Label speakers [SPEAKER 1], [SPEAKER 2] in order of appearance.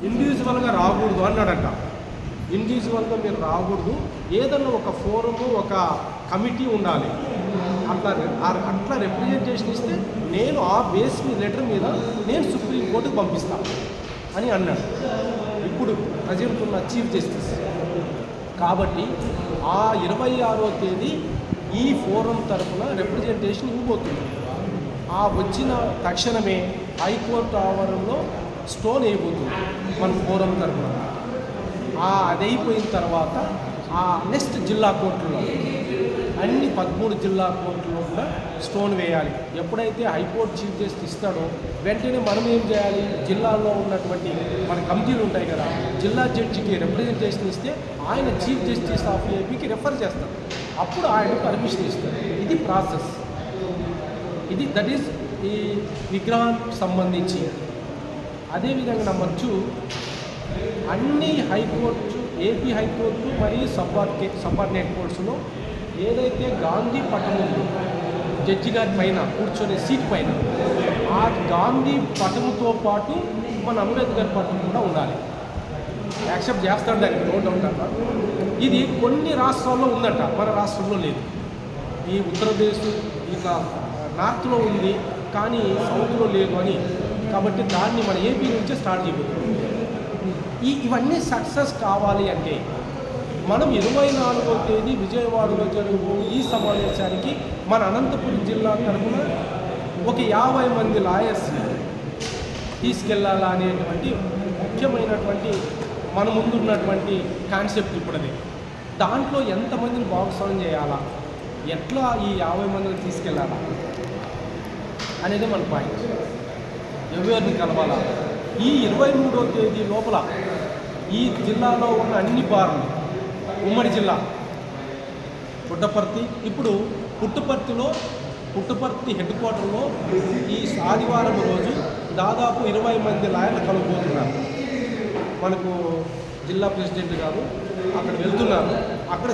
[SPEAKER 1] ఇండివిజువల్గా రాకూడదు అన్నాడంట. ఇండివిజువల్గా మీరు రాకూడదు, ఏదన్నా ఒక ఫోరము ఒక కమిటీ ఉండాలి. అట్లా రిప్రజెంటేషన్ ఇస్తే నేను ఆ బేస్ మీద లెటర్ మీద నేను సుప్రీంకోర్టుకు పంపిస్తాను అని అన్నాడు ఇప్పుడు ప్రజెంట్ ఉన్న చీఫ్ జస్టిస్. కాబట్టి ఆ 26వ తేదీ ఈ ఫోరం తరఫున రిప్రజెంటేషన్ ఇవ్వబోతుంది. ఆ వచ్చిన తక్షణమే హైకోర్టు ఆవరణలో స్టోన్ అయిపోతుంది మన ఫోరం తరఫున. అది అయిపోయిన తర్వాత ఆ నెక్స్ట్ జిల్లా కోర్టులో అన్ని 13 జిల్లా కోర్టులో కూడా స్టోన్ వేయాలి. ఎప్పుడైతే హైకోర్టు చీఫ్ జస్టిస్ ఇస్తాడో వెంటనే మనం ఏం చేయాలి, జిల్లాలో ఉన్నటువంటి మన కమిటీలు ఉంటాయి కదా, జిల్లా జడ్జికి రిప్రజెంటేషన్ ఇస్తే ఆయన చీఫ్ జస్టిస్ ఆఫ్ ఏపీకి రెఫర్ చేస్తారు. అప్పుడు ఆయన పర్మిషన్ ఇస్తారు. ఇది ప్రాసెస్. దట్ ఈస్ ఈ విగ్రహానికి సంబంధించి. అదేవిధంగా నెంబర్ 2, అన్ని హైకోర్టు, ఏపీ హైకోర్టు మరియు సబార్డినేట్ కోర్ట్స్లో ఏదైతే గాంధీ పటం ఉందో జడ్జి గారి పైన కూర్చొనే సీట్ పైన, ఆ గాంధీ పటముతో పాటు మన అంబేద్కర్ పటం కూడా ఉండాలి. యాక్సెప్ట్ చేస్తాడు, దానికి నో డౌట్ అన్న. ఇది కొన్ని రాష్ట్రాల్లో ఉందట, మన రాష్ట్రంలో లేదు. ఈ ఉత్తరప్రదేశ్ ఇంకా నార్త్లో ఉంది కానీ సౌత్లో లేదు అని. కాబట్టి దాన్ని మన ఏపీ నుంచే స్టార్ట్ చేయబోతుంది. ఇవన్నీ సక్సెస్ కావాలి అంటే మనం 24వ తేదీ విజయవాడలో జరుగు ఈ సమావేశానికి మన అనంతపురం జిల్లా తరఫున ఒక 50 మంది లాయర్స్ తీసుకెళ్లాలా అనేటువంటి ముఖ్యమైనటువంటి మన ముందున్నటువంటి కాన్సెప్ట్ ఇప్పుడది. దాంట్లో ఎంతమందిని భాగస్వామ్యం చేయాలా, ఎట్లా ఈ 50 మందిని తీసుకెళ్లాలా అనేది మన పాయింట్. ఎవరిని కలవాలా, ఈ 23వ తేదీ లోపల ఈ జిల్లాలో ఉన్న అన్ని బార్లు, ఉమ్మడి జిల్లా పుట్టపర్తి, ఇప్పుడు పుట్టపర్తి హెడ్ క్వార్టర్లో ఈ ఆదివారం రోజు దాదాపు 20 మంది లాయర్లు కలవబోతున్నారు. మనకు జిల్లా ప్రెసిడెంట్ గారు అక్కడ వెళ్తున్నారు. అక్కడ